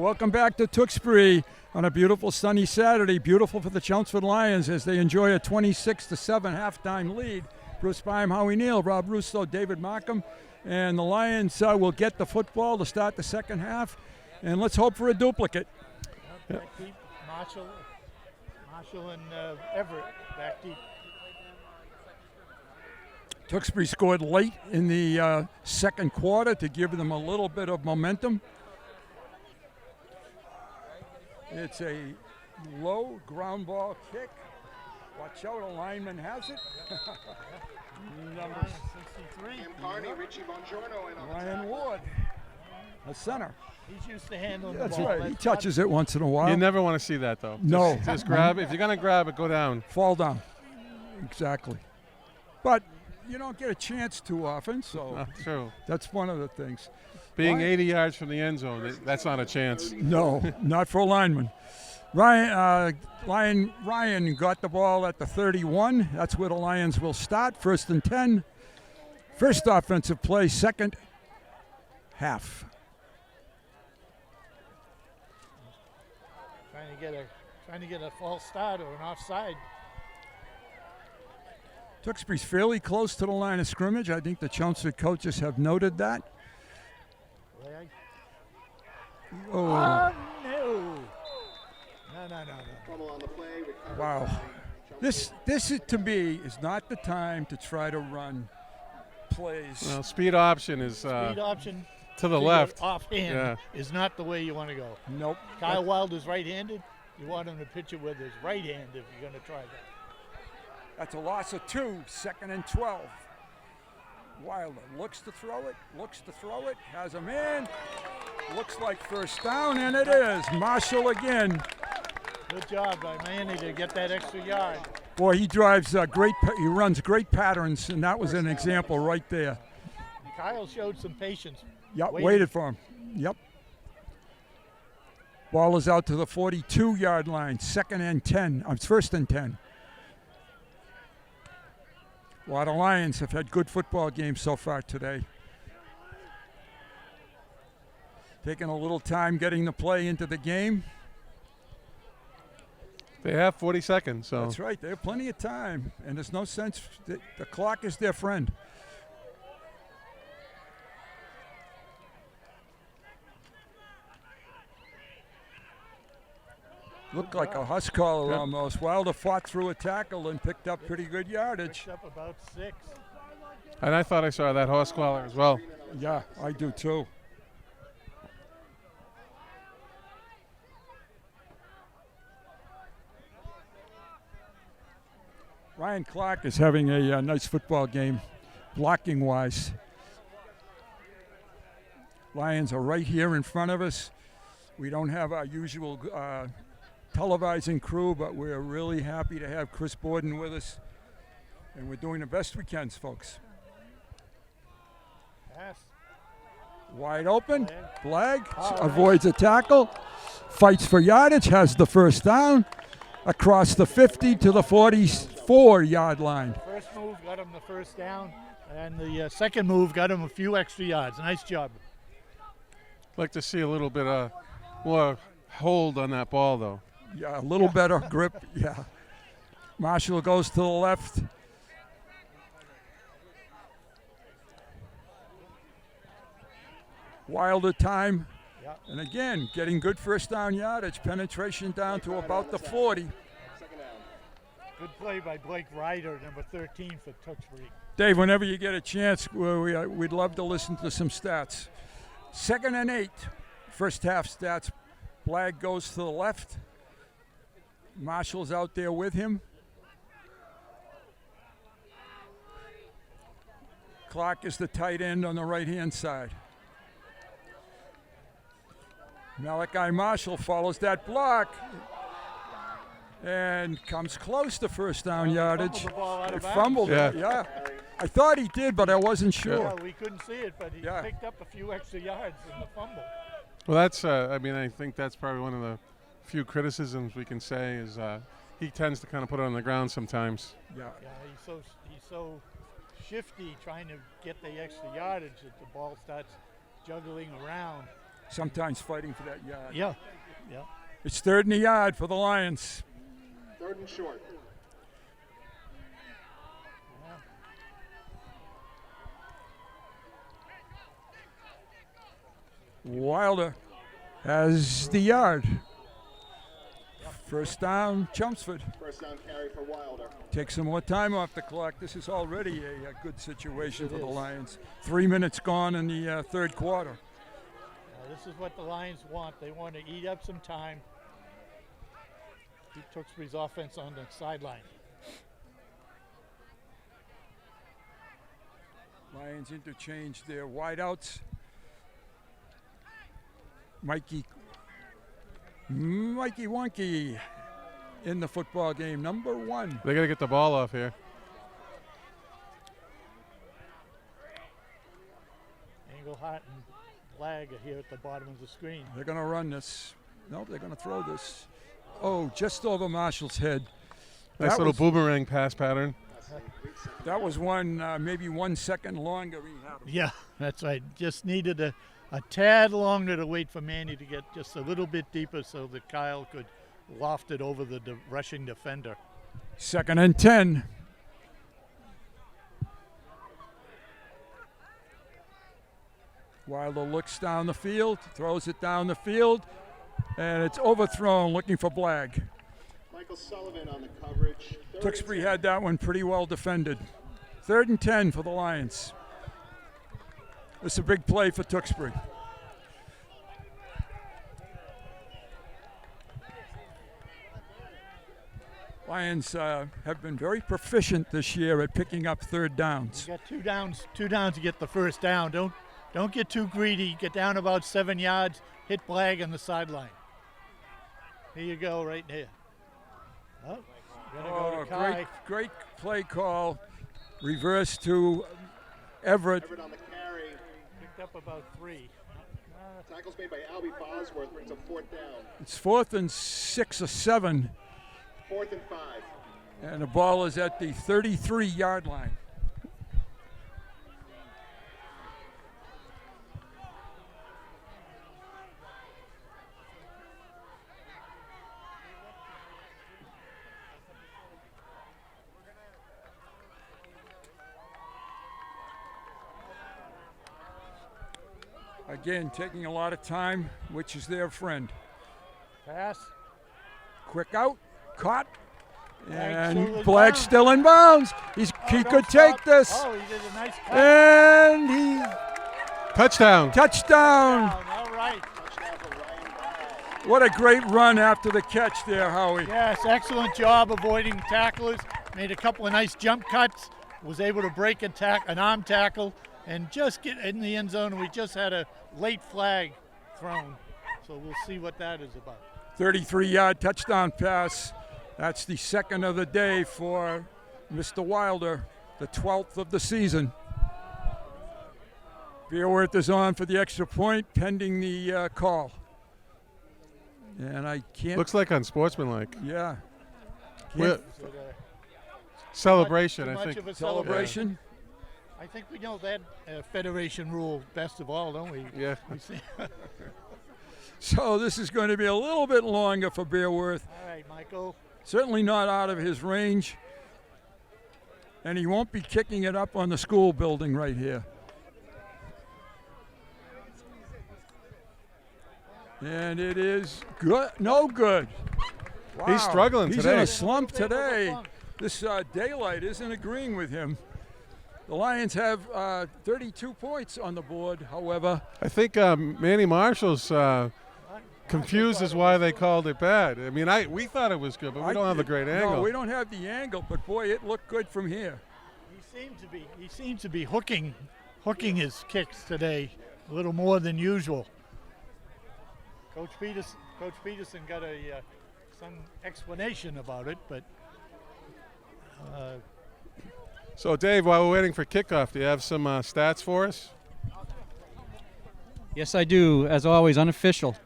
welcome back to Tewksbury on a beautiful sunny Saturday. Beautiful for the Chelmsford Lions as they enjoy a 26-7 halftime lead. Bruce Byam, Howie Neal, Rob Russo, David Markham, and the Lions will get the football to start the second half. And let's hope for a duplicate. Back deep, Marshall and Everett back deep. Tewksbury scored late in the second quarter to give them a little bit of momentum. It's a low ground ball kick. Watch out, a lineman has it. Number 63. Ryan Ward, a center. He's used to handling That's the ball. right. He touches it once in a while. You never want to see that, though. No. Just grab it. If you're going to grab it, go down. Fall down. Exactly. But you don't get a chance too often, so True. that's one of the things. Being Ryan- 80 yards from the end zone, that's not a chance. No, not for a lineman. Ryan got the ball at the 31. That's where the Lions will start. 1st and 10. First offensive play, second half. Trying to get a false start or an offside. Tewksbury's fairly close to the line of scrimmage. I think the Chelmsford coaches have noted that. Oh, No. wow. This is, to me, is not the time to try to run plays. Well, speed option is Speed option to the left. offhand is not the way you want to go. Nope. Kyle Wilder's right-handed. You want him to pitch it with his right hand if you're going to try that. That's a loss of 2, 2nd and 12. Wilder looks to throw it, has a man. Looks like first down, and it is. Marshall again. Good job by Manny to get that extra yard. Boy, he drives he runs great patterns, and that was an example right there. Kyle showed some patience. Yep, waited for him. Yep. Ball is out to the 42-yard line, 1st and 10. Well, the Lions have had good football games so far today. Taking a little time getting the play into the game. They have 40 seconds. So That's right. They have plenty of time, and there's no sense. The clock is their friend. Looked like a Huss collar Yep. almost. Wilder fought through a tackle and picked up pretty good yardage. Picked up about 6. And I thought I saw that horse collar as well. Yeah, I do too. Ryan Clark is having a nice football game, blocking-wise. Lions are right here in front of us. We don't have our usual televising crew, but we're really happy to have Chris Borden with us. And we're doing the best we can, folks. Pass. Wide open. Flag. All right. Avoids a tackle. Fights for yardage. Has the first down. Across the 50 to the 44-yard line. First move got him the first down, and the second move got him a few extra yards. Nice job. I'd like to see a little bit more hold on that ball, though. Yeah, a little better grip. Yeah. Marshall goes to the left. Wilder time. Yep. And again, getting good first down yardage. Penetration down to about the 40. Good play by Blake Ryder, number 13 for Tewksbury. Dave, whenever you get a chance, we'd love to listen to some stats. 2nd and 8. First half stats. Blagg goes to the left. Marshall's out there with him. Clark is the tight end on the right-hand side. Malachi Marshall follows that block and comes close to first down yardage. Fumbled the ball out of He bounds. fumbled it, yeah. I thought he did, but I wasn't sure. Yeah, we couldn't see it, but he Yeah. picked up a few extra yards in the fumble. Well, that's. I think that's probably one of the few criticisms we can say is he tends to kind of put it on the ground sometimes. Yeah. Yeah, he's so shifty trying to get the extra yardage that the ball starts juggling around. sometimes fighting for that yard. Yeah. It's 3rd and a yard for the Lions. 3rd and short. Wilder has the yard. First down, Chelmsford. First down carry for Wilder. Take some more time off the clock. This is already a good situation for the Lions. 3 minutes gone in the third quarter. This is what the Lions want. They want to eat up some time. Keep Tewksbury's offense on the sideline. Lions interchange their wideouts. Mikey Wonky in the football game, number 1. They got to get the ball off here. Engelhardt and Blag are here at the bottom of the screen. They're going to run this. Nope, they're going to throw this. Oh, just over Marshall's head. Nice little boomerang pass pattern. That was one, maybe 1 second longer. He had him. Yeah, that's right. Just needed a tad longer to wait for Manny to get just a little bit deeper so that Kyle could loft it over the rushing defender. 2nd and 10. Wilder looks down the field, throws it down the field, and it's overthrown, looking for Blag. Michael Sullivan on the coverage. Tewksbury had that one pretty well defended. 3rd and 10 for the Lions. This is a big play for Tewksbury. Lions have been very proficient this year at picking up 3rd downs. You got two downs to get the first down. Don't get too greedy. Get down about 7 yards. Hit Blag on the sideline. Here you go, right here. Oh, go to Kai. Great play call. Reverse to Everett. Everett on the carry. Picked up about 3. Tackles made by Albie Bosworth brings up 4th down. It's 4th and 6 or 7. 4th and 5. And the ball is at the 33-yard line. Again, taking a lot of time, which is their friend. Pass. Quick out, caught, and Blag Blag still in bounds. He could take this, Oh, he did a nice cut. and he Touchdown. touchdown. All right. Touchdown for Ryan Brown. What a great run after the catch there, Howie. Yes, excellent job avoiding tacklers. Made a couple of nice jump cuts. Was able to break an arm tackle and just get in the end zone. And we just had a late flag thrown. So we'll see what that is about. 33-yard touchdown pass. That's the 2nd of the day for Mr. Wilder, the 12th of the season. Beerworth is on for the extra point, pending the call. And I can't. Looks like unsportsmanlike. Yeah. Well, celebration, Too I much think. of a Celebration. I think we know that federation rule best of all, don't we? Yeah. We see. So this is going to be a little bit longer for Beerworth. All right, Michael. Certainly not out of his range. And he won't be kicking it up on the school building right here. And it is good. No good. Wow. He's struggling He's today. in a slump A little bit of a today. slump. This daylight isn't agreeing with him. The Lions have 32 points on the board, however. I think Manny Marshall's confused as why they called it bad. I mean, we thought it was good, but we don't have a great angle. No, we don't have the angle, but boy, it looked good from here. He seems to be hooking his kicks today a little more than usual. Coach Peterson got some explanation about it, but So, Dave, while we're waiting for kickoff, do you have some stats for us? Yes, I do. As always, unofficial.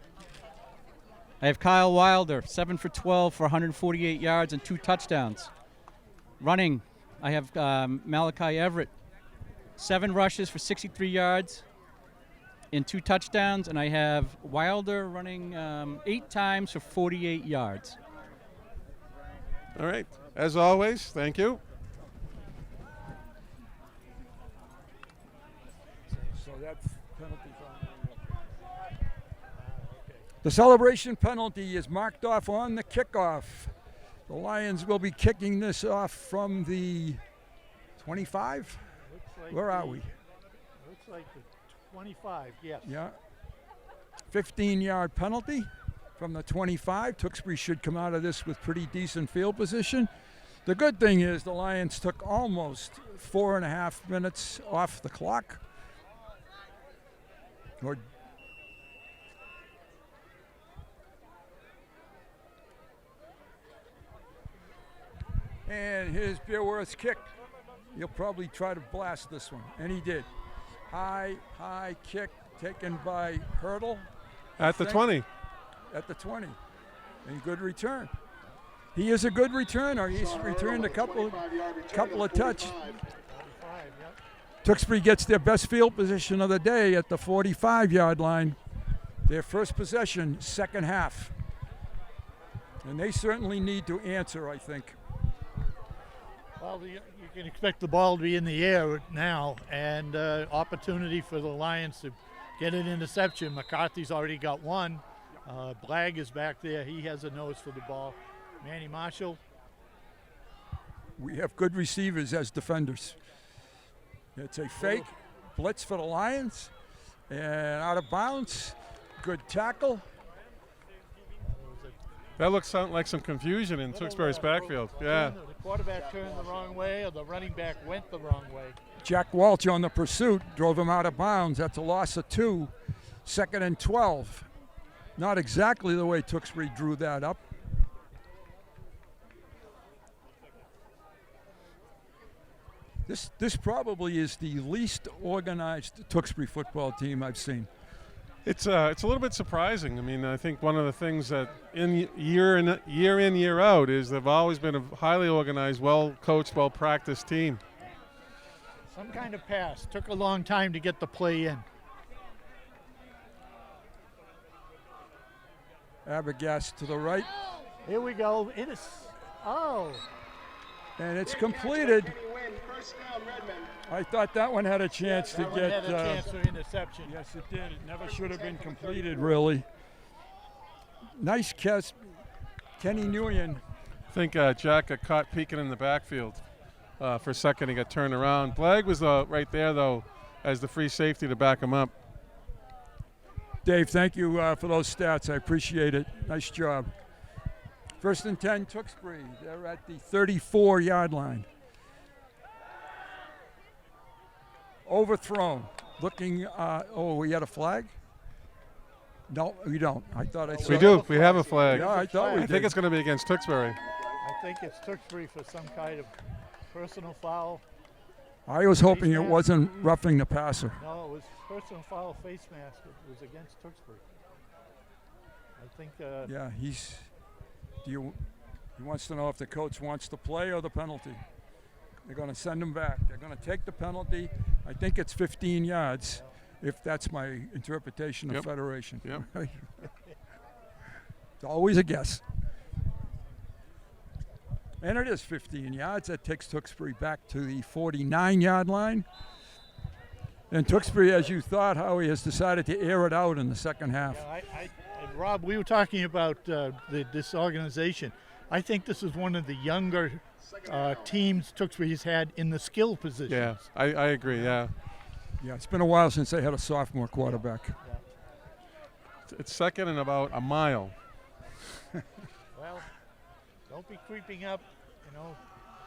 I have Kyle Wilder, 7 for 12 for 148 yards and 2 touchdowns. Running, I have Malachi Everett, 7 rushes for 63 yards and 2 touchdowns, and I have Wilder running 8 times for 48 yards. All right. As always, thank you. So that's penalty. The celebration penalty is marked off on the kickoff. The Lions will be kicking this off from the 25. Like Where are we? Looks like the 25, yes. Yeah. 15-yard penalty from the 25. Tewksbury should come out of this with pretty decent field position. The good thing is the Lions took almost 4.5 minutes off the clock. And here's Beerworth's kick. He'll probably try to blast this one, and he did. High kick taken by Hurdle. At the 20. At the 20. And good return. He is a good returner. He's returned a couple of touch. Tewksbury gets their best field position of the day at the 45-yard line. Their first possession, second half. And they certainly need to answer, I think. Well, you can expect the ball to be in the air now, and opportunity for the Lions to get an interception. McCarthy's already got one. Blagg is back there. He has a nose for the ball. Manny Marshall. We have good receivers as defenders. It's a fake blitz for the Lions, and out of bounds. Good tackle. That looks like some confusion in Tewksbury's backfield. Yeah. The quarterback turned the wrong way, or the running back went the wrong way. Jack Walsh on the pursuit drove him out of bounds. That's a loss of 2. 2nd and 12. Not exactly the way Tewksbury drew that up. This probably is the least organized Tewksbury football team I've seen. It's a little bit surprising. I mean, I think one of the things that year in, year out is they've always been a highly organized, well-coached, well-practiced team. Some kind of pass. Took a long time to get the play in. Arbogast to the right. Here we go. And it's completed. I thought that one had a chance to get. Had a chance for interception. Yes, it did. It never should have been completed, really. Nice catch, Kenny Nguyen. I think Jack got caught peeking in the backfield for a second. He got turned around. Blagg was right there, though, as the free safety to back him up. Dave, thank you for those stats. I appreciate it. Nice job. 1st and 10, Tewksbury. They're at the 34-yard line. Overthrown. Looking, we had a flag? No, we don't. I thought I saw. We do. We have a flag. Yeah, I thought we I think it's going to be against Tewksbury. I think it's Tewksbury for some kind of personal foul. I was hoping it wasn't roughing the passer. No, it was personal foul, face mask. It was against Tewksbury. I think. Yeah, he wants to know if the coach wants to play or the penalty. They're going to send him back. They're going to take the penalty. I think it's 15 yards, if that's my interpretation of Federation. Yep. It's always a guess. And it is 15 yards. That takes Tewksbury back to the 49-yard line. And Tewksbury, as you thought, Howie, has decided to air it out in the second half. Yeah, Rob, we were talking about this organization. I think this is one of the younger teams Tewksbury has had in the skill positions. Yeah, I agree, yeah. Yeah, it's been a while since they had a sophomore quarterback. Yeah. It's second and about a mile. Well, don't be creeping up,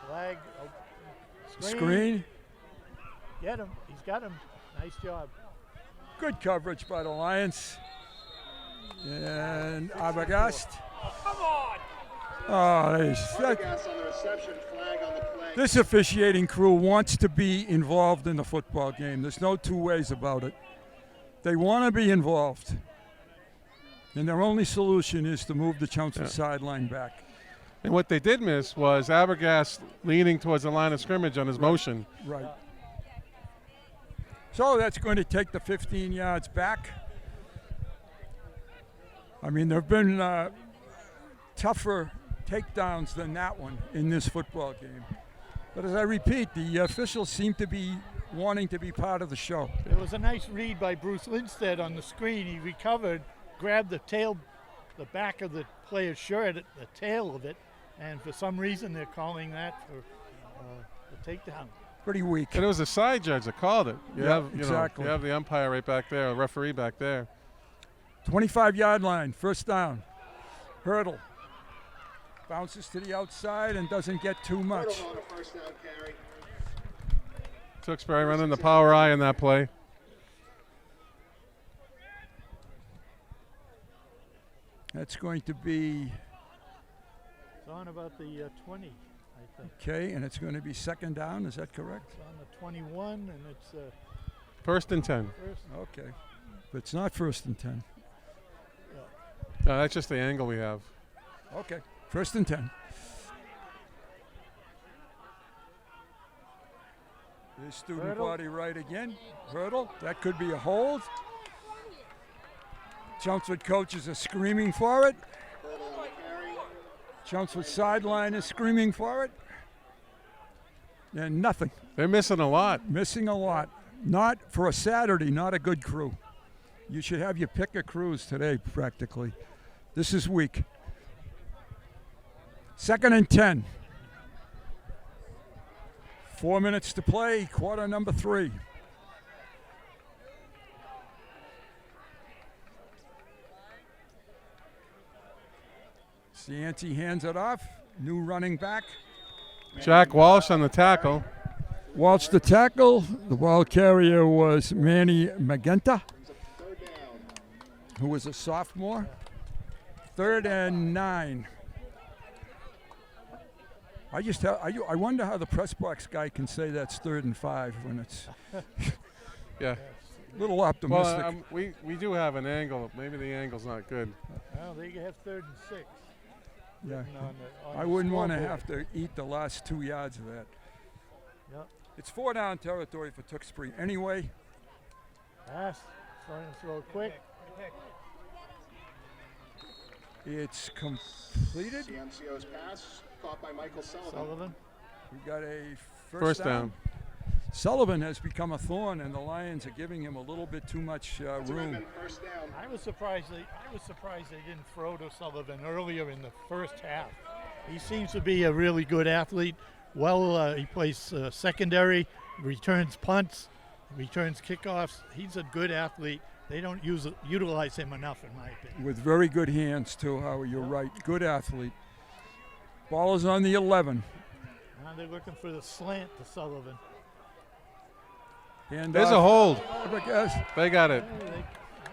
flag. Screen. Get him. He's got him. Nice job. Good coverage by the Lions. And Arbogast. Come on! This officiating crew wants to be involved in the football game. There's no two ways about it. They want to be involved. And their only solution is to move the Chelmsford sideline back. And what they did miss was Arbogast leaning towards the line of scrimmage on his motion. Right. So that's going to take the 15 yards back. I mean, there have been tougher takedowns than that one in this football game. But as I repeat, the officials seem to be wanting to be part of the show. It was a nice read by Bruce Lindstedt on the screen. He recovered, grabbed the back of the player's shirt, the tail of it, and for some reason they're calling that for a takedown. Pretty weak. And it was a side judge that called it. You have exactly. You have the umpire right back there, a referee back there. 25-yard line, first down. Hurdle. Bounces to the outside and doesn't get too much. Hurdle on a first down carry. Tewksbury running the power eye in that play. That's going to be It's on about the 20, I think. okay, and it's going to be second down. Is that correct? It's on the 21, and it's First and 10. first. Okay. But it's not first and 10. That's just the angle we have. Okay. First and 10. This student Hurdle. body right again. Hurdle. That could be a hold. Chelmsford coaches are screaming for it. Hurdle on the carry. Chelmsford sideline is screaming for it. And nothing. They're missing a lot. Missing a lot. Not for a Saturday, not a good crew. You should have your pick of crews today, practically. This is weak. Second and 10. 4 minutes to play, quarter number 3. Cianci hands it off. New running back. Jack Walsh on the tackle. Walsh the tackle. The ball carrier was Manny Magenta, Third down. who was a sophomore. 3rd and 9. I wonder how the press box guy can say that's 3rd and 5 when it's Yeah. a little optimistic. Well, we do have an angle. Maybe the angle's not good. Well, they have 3rd and 6. yeah. written on the I wouldn't want to scoreboard. have to eat the last 2 yards of that. Yep. It's 4 down territory for Tewksbury anyway. Pass. Starting to throw quick. It's completed. Ciancio's pass caught by Michael Sullivan. Sullivan. We got a First down. Sullivan has become a thorn, and the Lions are giving him a little bit too much It's a room. Redmen first down. I was surprised they didn't throw to Sullivan earlier in the first half. He seems to be a really good athlete. Well, he plays secondary, returns punts, returns kickoffs. He's a good athlete. They don't utilize him enough, in my opinion. With very good hands, too, Howie. You're right. Good athlete. Ball is on the 11. Now they're looking for the slant to Sullivan. And There's a hold. Habergast. They got it.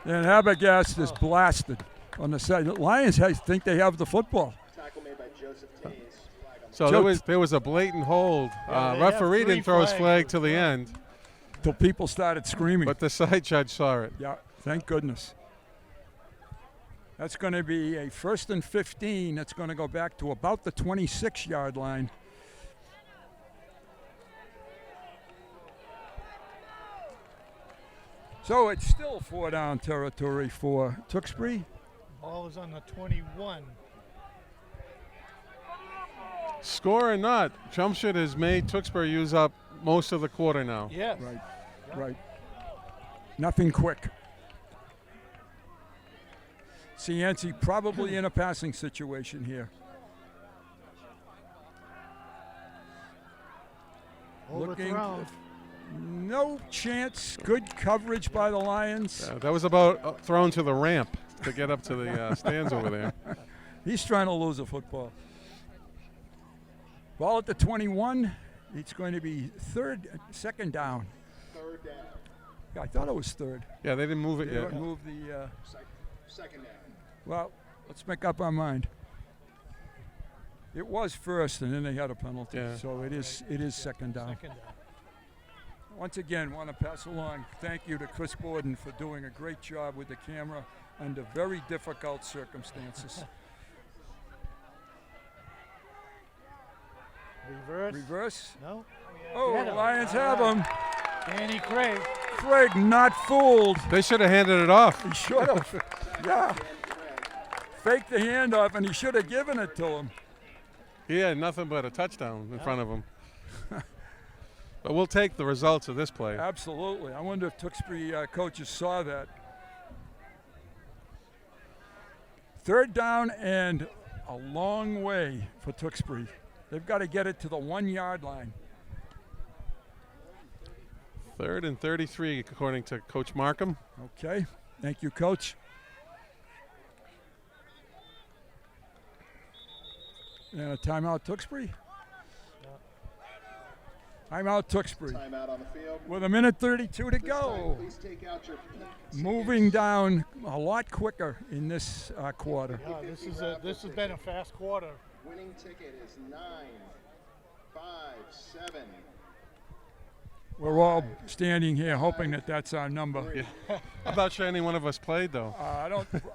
And Habergast is blasted on the side. The Lions think they have the football. Tackle made by Joseph Tays. Flag on the So there was a blatant hold. Yeah, they Referee have didn't throw his three flag flags. till the end, Till people started screaming. but the side judge saw it. Yeah, thank goodness. That's going to be a 1st and 15. That's going to go back to about the 26-yard line. So it's still 4 down territory for Tewksbury. Ball is on the 21. Score or not, Chelmsford has made Tewksbury use up most of the quarter now. Yes. Right, right. Nothing quick. Cianci probably in a passing situation here. Overthrown. No chance. Good coverage by the Lions. That was about thrown to the ramp to get up to the stands over there. He's trying to lose a football. Ball at the 21. It's going to be second down. third down. Yeah, I thought it was 3rd. Yeah, they didn't move it They yet. don't move the. Second down. Well, let's make up our mind. It was 1st, and then they had a penalty. Yeah. So it is second down. Second down. Once again, want to pass along thank you to Chris Borden for doing a great job with the camera under very difficult circumstances. Reverse. Reverse. No. Oh, Get the him. Lions All have right. him. Danny Craig. Frigg not fooled. They should have handed it off. He should have. Yeah. Faked the handoff, and he should have given it to him. He had nothing but a touchdown in front of him. But we'll take the results of this play. Absolutely. I wonder if Tewksbury coaches saw that. Third down and a long way for Tewksbury. They've got to get it to the 1 yard line. 3rd and 33, according to Coach Markham. Okay. Thank you, Coach. And a timeout, Tewksbury. Timeout, Tewksbury. Timeout on the field. With 1:32 to This go. time, please take out your pink Moving down a lot quicker in this quarter. Yeah, this has been a fast quarter. winning ticket is 957. We're all standing here hoping that that's our number. Yeah. I'm not sure any one of us played, though.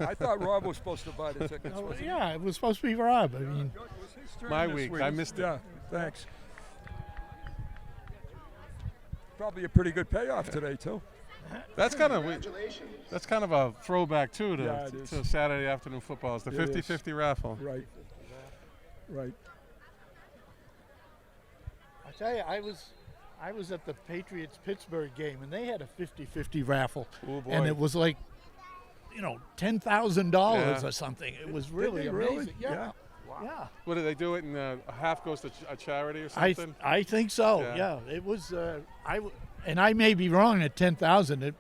I thought Rob was supposed to buy the tickets. wasn't he? Yeah, it was supposed to be Rob. I mean, It was his turn My this week. I missed it. Yeah, thanks. Probably a pretty good payoff today, too. That's kind of Congratulations. that's kind of a throwback too Yeah, it is. to Saturday afternoon football. It's the It is. 50-50 raffle. Right. Right. I tell you, I was at the Patriots Pittsburgh game, and they had a 50-50 raffle, Oh, boy. and it was like, $10,000 Yeah. or something. It was really they amazing. really? Yeah. Wow. Yeah. What did they do it in half goes to a charity or I something? I think so. Yeah. Yeah. It was. And I may be wrong at 10,000.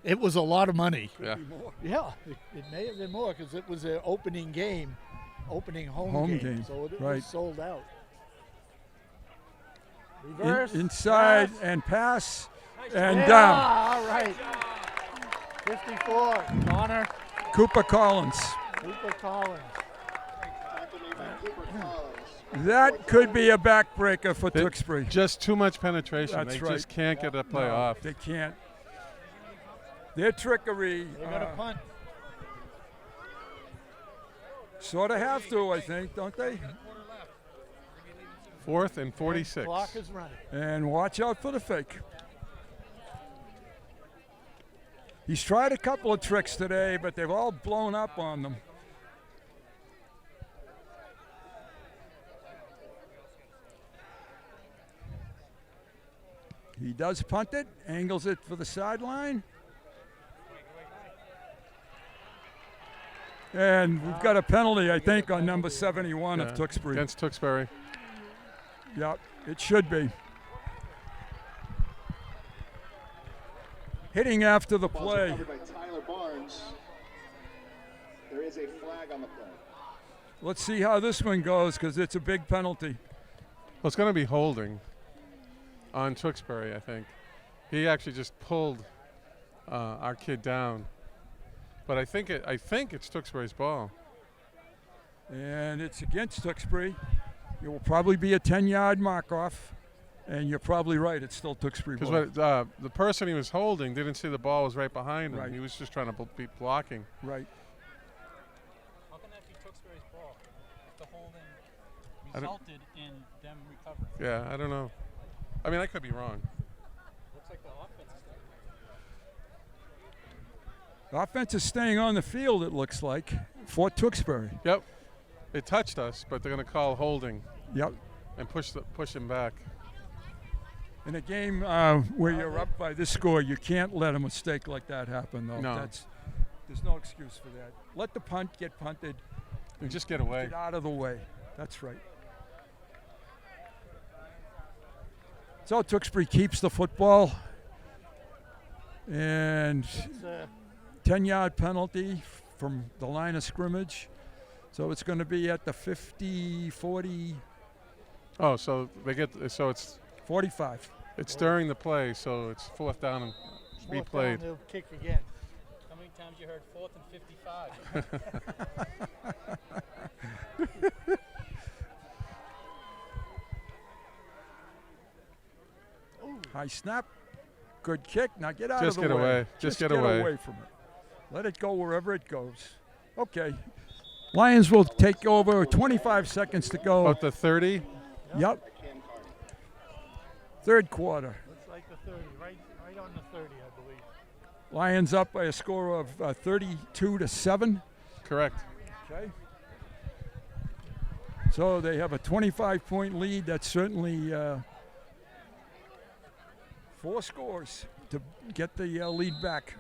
It was a lot of money. Yeah. Yeah. It may have been more because it was an opening game, opening home Home game. game, So it right. was sold out. Reverse. Inside pass. and pass and Yeah, down. all right. 54. Connor. Cooper Collins. Cooper Collins. Tackle made by Cooper Collins. That could be a backbreaker for They- Tewksbury. Just too much penetration. That's they right. just can't get a play No, off. They can't. Their trickery They got a punt. sort of have to, I think, don't they? 4th and 46. Clock is running. And watch out for the fake. He's tried a couple of tricks today, but they've all blown up on them. He does punt it, angles it for the sideline. And we've got a penalty, I think, on number 71 Yeah, of Tewksbury. against Tewksbury. Yep, it should be. Hitting after the Balls are play. covered by Tyler Barnes. There is a flag on the play. Let's see how this one goes because it's a big penalty. Well, it's going to be holding on Tewksbury, I think. He actually just pulled our kid down. But I think it's Tewksbury's ball. And it's against Tewksbury. It will probably be a 10-yard mark-off. And you're probably right, it's still Tewksbury ball. Because the person he was holding didn't see the ball was right behind him. Right. He was just trying to be blocking. Right. How can that be Tewksbury's ball if the holding I don't- resulted in them recovering? Yeah, I don't know. I mean, I could be wrong. Looks like the offense is The offense is staying on the field, it looks like, for Tewksbury. Yep. It touched us, but they're going to call holding Yep. and push him back. In a game where you're up by this score, you can't let a mistake like that happen, though. No. There's no excuse for that. Let the punt get punted. And just get away. Get out of the way. That's right. So Tewksbury keeps the football. And It's, 10-yard penalty from the line of scrimmage. So it's going to be at the 50, 40, Oh, so it's 45. it's during the play, so it's 4th down and fourth replayed. down, they'll kick again. How many times you heard 4th and 55? High snap. Good kick. Now get out Just of the get way. away. Just get away. from it. Let it go wherever it goes. Okay. Lions will take over. 25 seconds to go. About the 30. Yep. Third quarter. Looks like the 30, right Right on the 30, I believe. Lions up by a score of 32-7. Correct. Okay. So they have a 25-point lead. That's certainly 4 scores to get the lead back.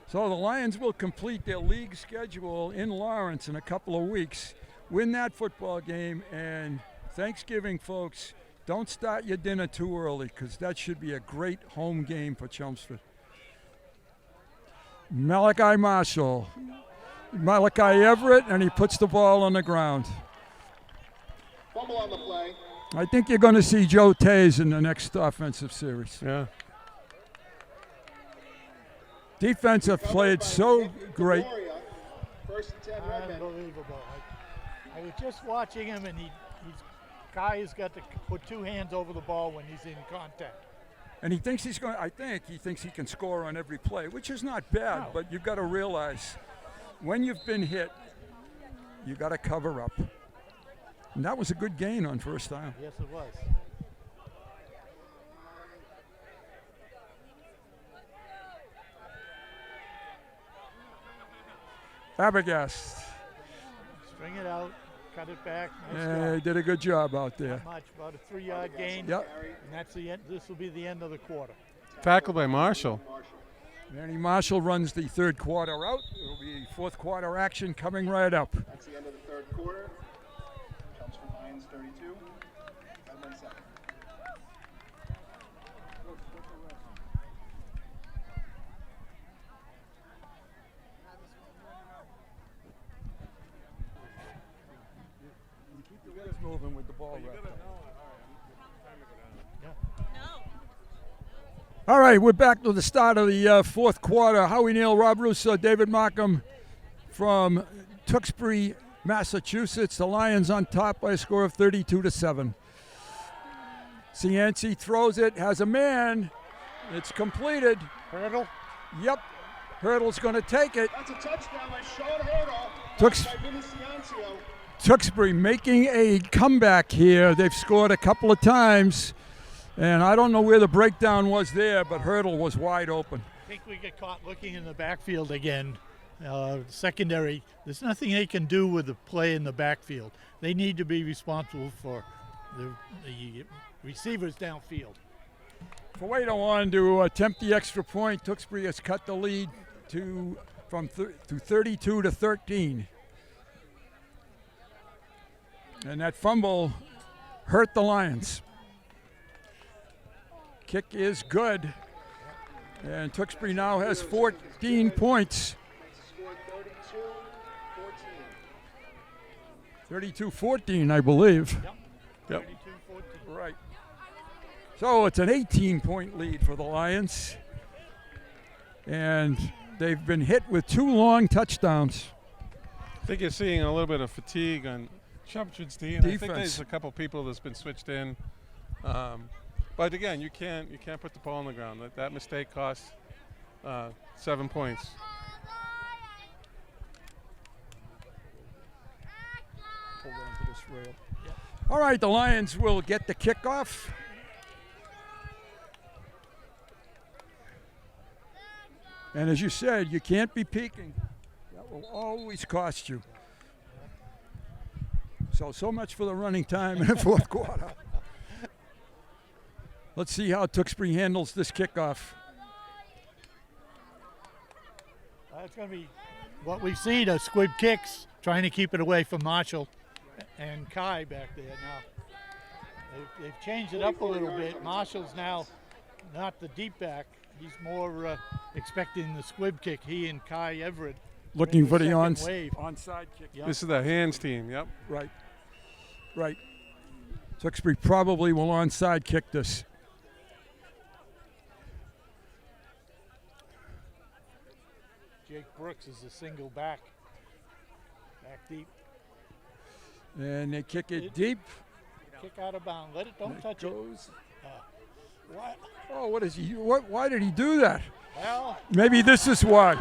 So the Lions will complete their league schedule in Lawrence in a couple of weeks, win that football game, and Thanksgiving, folks, don't start your dinner too early because that should be a great home game for Chelmsford. Malachi Everett, and he puts the ball on the ground. Fumble on the play. I think you're going to see Joe Tays in the next offensive series. Yeah. Defense have played so great. First and 10 Redmen. Unbelievable. I was just watching him, and Kai has got to put 2 hands over the ball when he's in contact. And he thinks he's going. I think he thinks he can score on every play, which is not bad. No. But you've got to realize, when you've been hit, you got to cover up. And that was a good gain on first down. Yes, it was. Abagast. String it out, cut it back. Nice Yeah, he job. did a good job out there. Not much, about a 3-yard gain. Yep. And that's the end. This will be the end of the quarter. Tackled by Marshall. Manny Marshall runs the third quarter out. It'll be fourth quarter action coming right up. That's the end of the third quarter. Chelmsford Lions 32. Redmen 7. Keep your legs moving with the ball. All right, we're back to the start of the fourth quarter. Howie Neal, Rob Russo, David Markham from Tewksbury, Massachusetts. The Lions on top by a score of 32-7. Cianci throws it, has a man. It's completed. Hurdle. Yep, Hurdle's going to take it. That's a touchdown by Sean Hurdle. Tewks- By Vinny Ciancio. Tewksbury making a comeback here. They've scored a couple of times. And I don't know where the breakdown was there, but Hurdle was wide open. I think we get caught looking in the backfield again. Secondary, there's nothing they can do with the play in the backfield. They need to be responsible for the receivers downfield. Fuedo on to attempt the extra point. Tewksbury has cut the lead to 32-13. And that fumble hurt the Lions. Kick is good. And Tewksbury now has 14 points. Scored 32-14, I believe. Yep. 32-14. Right. So it's an 18-point lead for the Lions. And they've been hit with 2 long touchdowns. I think you're seeing a little bit of fatigue on Chelmsford's team. I think Defense. there's a couple people that's been switched in. But again, you can't put the ball on the ground. That mistake costs 7 points. Hold on to this rail. All right, the Lions will get the kickoff. And as you said, you can't be peeking. That will always cost you. So much for the running time in the fourth quarter. Let's see how Tewksbury handles this kickoff. It's going to be what we've seen, squib kicks, trying to keep it away from Marshall and Kai back there now. They've changed it up a little bit. Marshall's now not the deep back. He's more expecting the squib kick. He and Kai Everett Looking for the second wave. onside kick. Yep. This is the hands team. Yep. Right. Tewksbury probably will onside kick this. Jake Brooks is a single back deep. And they kick it deep. Kick out of bounds. Don't touch it. Goes. What? Oh, what is he? Why did he do that? Well, Maybe this is why.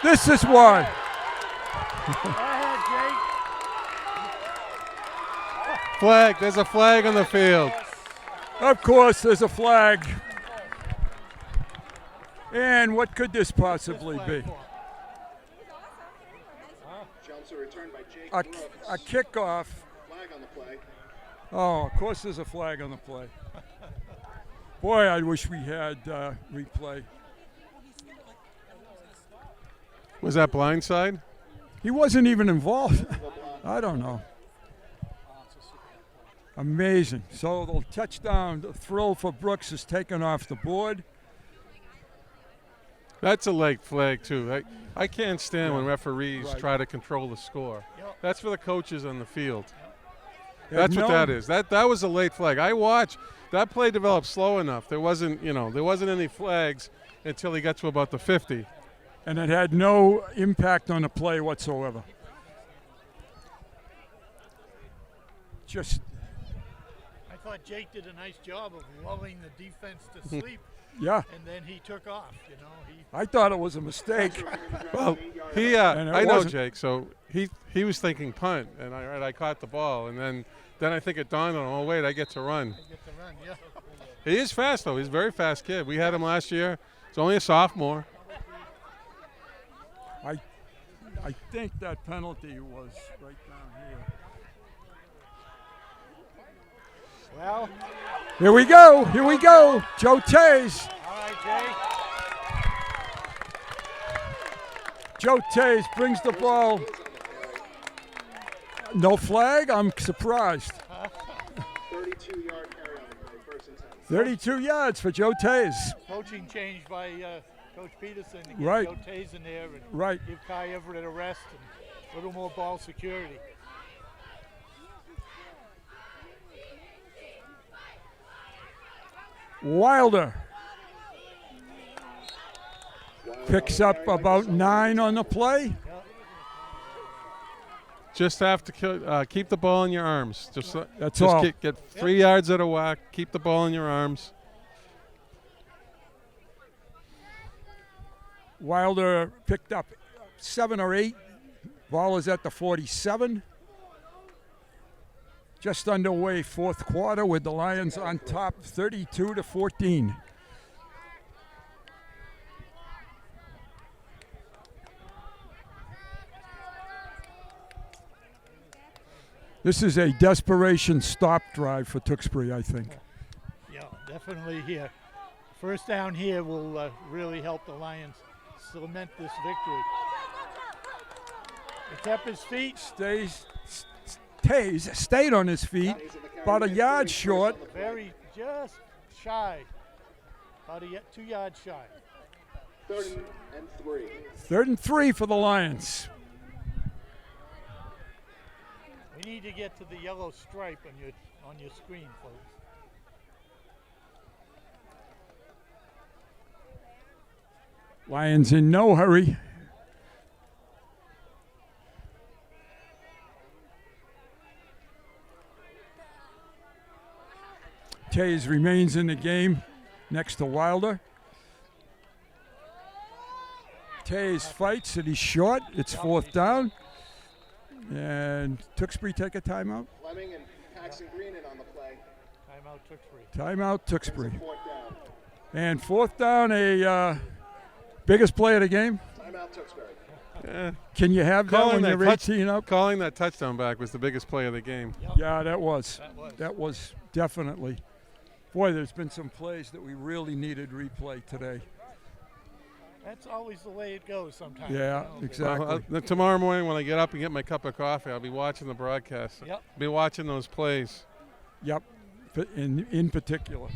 This is why. go ahead, Jake. Flag. There's a flag on the field. Of course, there's a flag. And what could this possibly be? Chelmsford returned by Jake A Brooks. kickoff. Flag on the play. Oh, of course there's a flag on the play. Boy, I wish we had replay. Was that blindside? He wasn't even involved. I don't know. Amazing. So the touchdown, the throw for Brooks is taken off the board. That's a late flag, too. I can't stand when referees Right. try to control the score. That's for the coaches on the field. Yeah, That's what that is. That was a late flag. I watched. That play developed slow enough. There wasn't any flags until he got to about the 50. And it had no impact on the play whatsoever. Just, I thought Jake did a nice job of lulling the defense to sleep, yeah, and then he took off. I thought it was a mistake. Well, And it I know wasn't. Jake. So he was thinking punt, and I caught the ball, and then I think it dawned on him. Oh wait, I get to run. Get to run, yeah. He is fast though. He's a very fast kid. We had him last year. He's only a sophomore. I think that penalty was right down here. Well, Here we go. Here we go. Joe Tays. all right, Jay. Joe Tays brings the ball. No flag? I'm surprised. 32-yard carry on the play. First and 10. 32 yards for Joe Tays. Coaching change by Coach Peterson to get Right. Joe Tays in there and Right. give Kai Everett a rest and a little more ball security. Wilder picks up about 9 on the play. Just have to keep the ball in your arms. That's just all. Get 3 yards out of whack. Keep the ball in your arms. Wilder picked up 7 or 8. Ball is at the 47. Just underway, fourth quarter, with the Lions on top, 32-14. This is a desperation stop drive for Tewksbury, I think. Yeah, definitely here. First down here will really help the Lions cement this victory. He kept his feet. Tays stayed on his feet, about a yard short. Very just shy. About 2 yards shy. 3rd and 3. 3rd and 3 for the Lions. We need to get to the yellow stripe on your screen, folks. Lions in no hurry. Tays remains in the game next to Wilder. Tays fights and he's short. It's 4th down. And Tewksbury take a timeout. Fleming and Paxton Green in on the play. Timeout Tewksbury. Timeout Tewksbury. 4th down. And 4th down, a biggest play of the game. Timeout Tewksbury. Can you have that when you're 18 up? Calling that touchdown back was the biggest play of the game. Yeah, that was. That was definitely. Boy, there's been some plays that we really needed replay today. That's always the way it goes sometimes. Yeah, you know, exactly. Tomorrow morning when I get up and get my cup of coffee, I'll be watching the broadcast. Yep. Be watching those plays. Yep, in particular.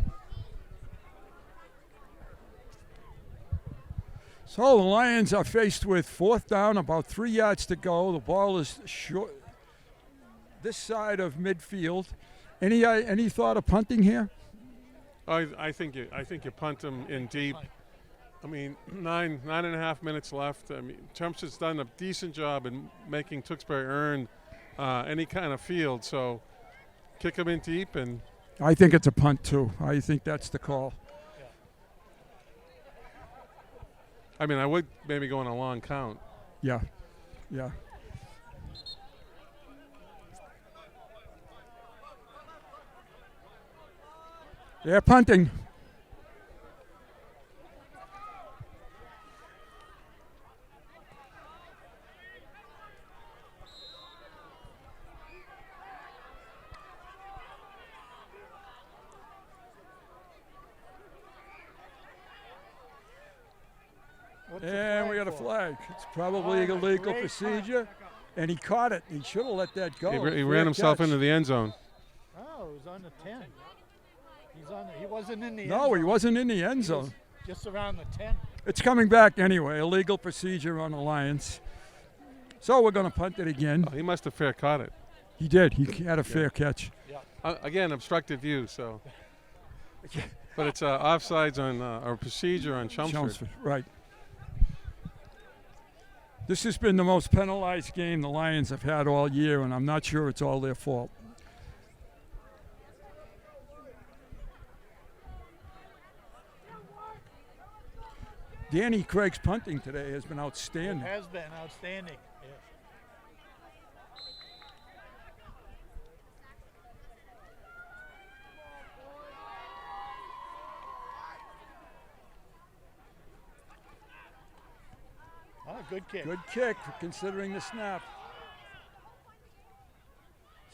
So the Lions are faced with 4th down, about 3 yards to go. The ball is short, this side of midfield. Any thought of punting here? I think you punt them in deep. I mean, nine and a half minutes left. I mean, Chelmsford's done a decent job in making Tewksbury earn any kind of field. So kick them in deep, and I think it's a punt too. I think that's the call. I mean, I would maybe go on a long count. Yeah. They're punting. What's the And we flag got a for? flag. It's probably Oh, a legal great procedure. And he caught it. He should have let that go. He Fair ran himself catch. into the end zone. Oh, it was on the 10. He wasn't in the end No, zone. he wasn't in the end He was zone. just around the 10. It's coming back anyway. A legal procedure on the Lions. So we're going to punt it again. Oh, he must have fair caught it. He did. He had a fair catch. Again, obstructed view. So, but it's offsides on or procedure on Chelmsford. Right. This has been the most penalized game the Lions have had all year, and I'm not sure it's all their fault. Danny Craig's punting today has been outstanding. It has been outstanding. Yes. Oh, good kick. Good kick, considering the snap.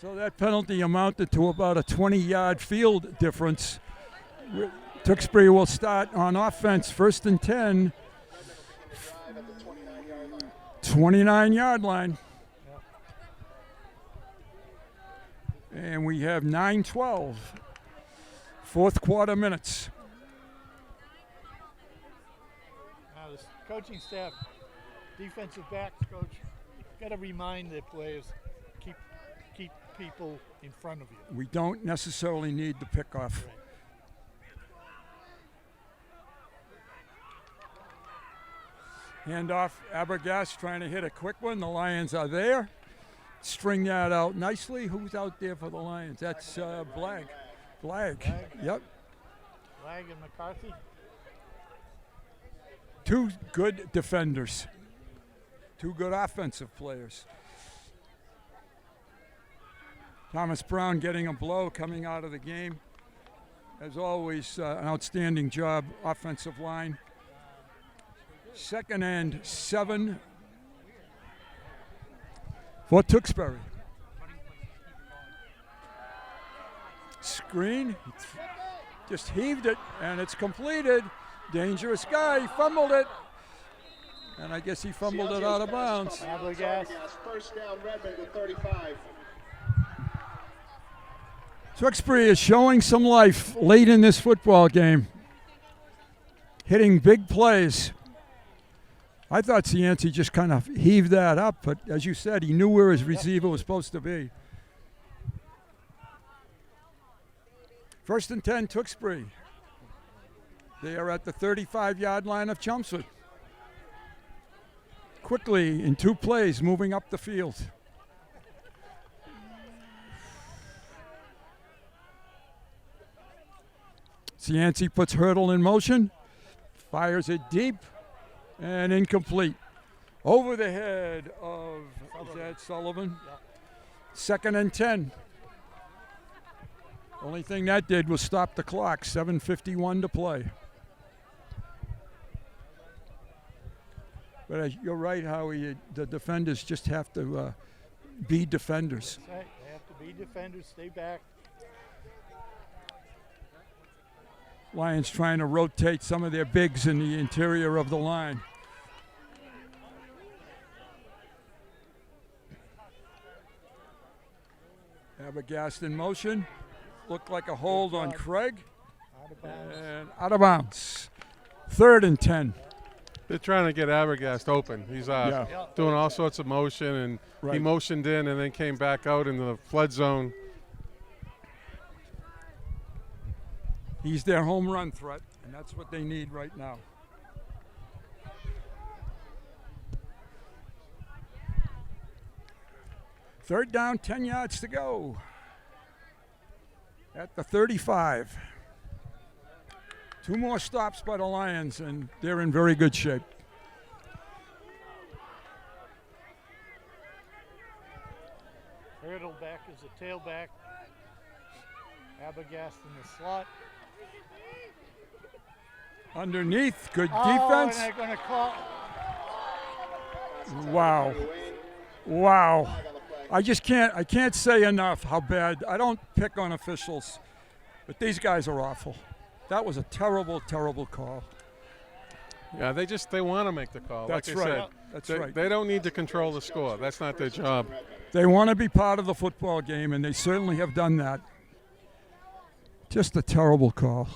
So that penalty amounted to about a 20-yard field difference. Tewksbury will start on offense, 1st and 10. 29-yard line. And we have 9:12. Fourth quarter minutes. Now, this coaching staff, defensive backs coach, got to remind their players, keep people in front of you. We don't necessarily need the pickoff. Handoff, Abergast trying to hit a quick one. The Lions are there. String that out nicely. Who's out there for the Lions? That's Blag. Yep. Lag and McCarthy. Two good defenders. Two good offensive players. Thomas Brown getting a blow coming out of the game. As always, an outstanding job, offensive line. 2nd and 7 for Tewksbury. Screen, just heaved it, and it's completed. Dangerous guy, he fumbled it. And I guess he fumbled it out of bounds. Abergast. First down, Redmen to 35. Tewksbury is showing some life late in this football game. Hitting big plays. I thought Cianci just kind of heaved that up, but as you said, he knew where his receiver was supposed to be. 1st and 10, Tewksbury. They are at the 35-yard line of Chelmsford. Quickly, in 2 plays, moving up the field. Cianci puts Hurdle in motion, fires it deep, and incomplete. Over the head of, is that Sullivan? 2nd and 10. Only thing that did was stop the clock, 7:51 to play. But you're right, Howie, the defenders just have to be defenders. That's right. They have to be defenders, stay back. Lions trying to rotate some of their bigs in the interior of the line. Abergast in motion. Looked like a hold on Craig. Out of bounds. And out of bounds. 3rd and 10. They're trying to get Abergast open. He's doing all sorts of motion, and he Right. motioned in and then came back out into the flood zone. He's their home run threat, and that's what they need right now. Third down, 10 yards to go. At the 35. 2 more stops by the Lions, and they're in very good shape. Hurdle back is the tailback. Abergast in the slot. Underneath, good Oh, defense. and they're going to call. Wow. Wow. I can't say enough how bad. I don't pick on officials, but these guys are awful. That was a terrible, terrible call. Yeah, they want to make the call. That's like I right. said, That's they, right. They don't need to control the score. That's not their job. They want to be part of the football game, and they certainly have done that. Just a terrible call.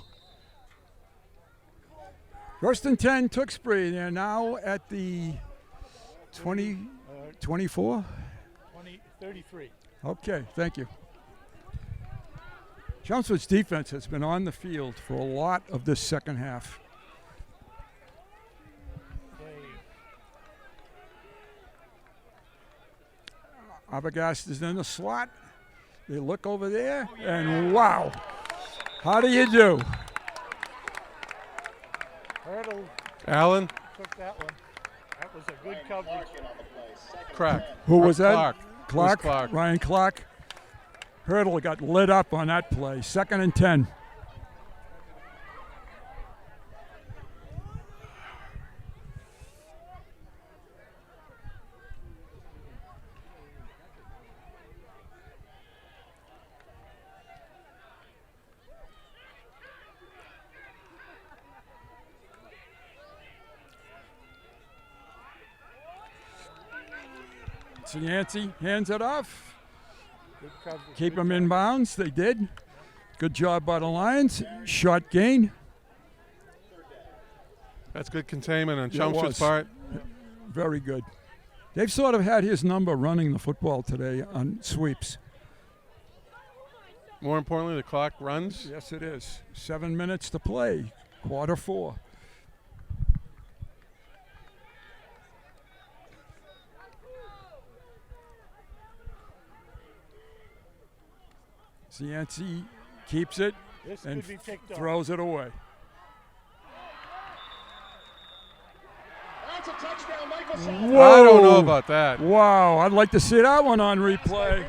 First and 10, Tewksbury. They're now at the 24? 33. Okay, thank you. Chelmsford's defense has been on the field for a lot of this second half. Arbogast is in the slot. They look over there, and wow. How do you do? Hurdle Allen, took that one. That was a good coverage. Crack. Who was that? Clark. Clark? It was Clark. Ryan Clark. Hurdle got lit up on that play. 2nd and 10. Yancey hands it off. Good coverage. Keep them in bounds. They did. Good job by the Lions. Short gain. That's good containment on Yeah, it Chelmsford's was. part. Very good. They've sort of had his number running the football today on sweeps. More importantly, the clock runs. Yes, it is. 7 minutes to play. Quarter 4. Yancey keeps it This and could be picked up. throws it away. That's a touchdown, Michael South. Whoa. I don't know about that. Wow, I'd like to see that one on replay.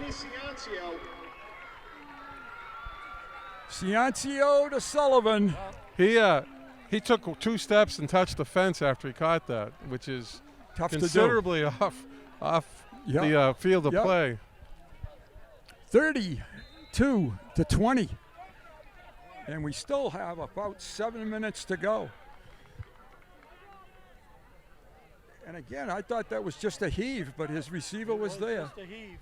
Ciancio to Sullivan. He took 2 steps and touched the fence after he caught that, which is Tough to do. considerably off Yep. the field of Yep. play. 32 to 20. And we still have about 7 minutes to go. And again, I thought that was just a heave, but his receiver was there. Just a heave.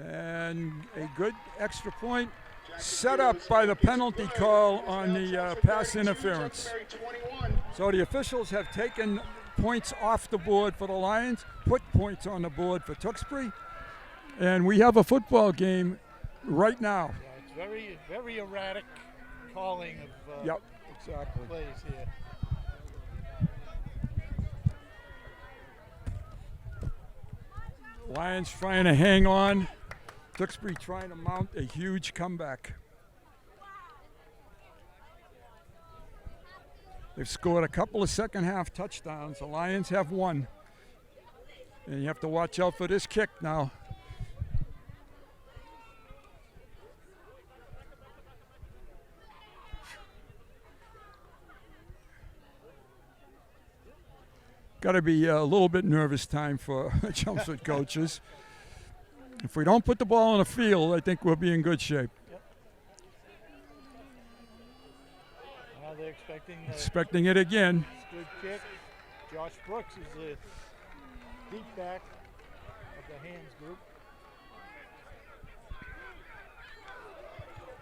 And a good extra point set up by the penalty call on the pass interference. So the officials have taken points off the board for the Lions, put points on the board for Tewksbury, and we have a football game right now. Yeah, it's very, very erratic calling of Yep, exactly. plays here. Lions trying to hang on. Tewksbury trying to mount a huge comeback. They've scored a couple of second half touchdowns. The Lions have one. And you have to watch out for this kick now. Got to be a little bit nervous time for Chelmsford coaches. If we don't put the ball on the field, I think we'll be in good shape. Now they're Expecting it again. good kick. Josh Brooks is the deep back of the hands group.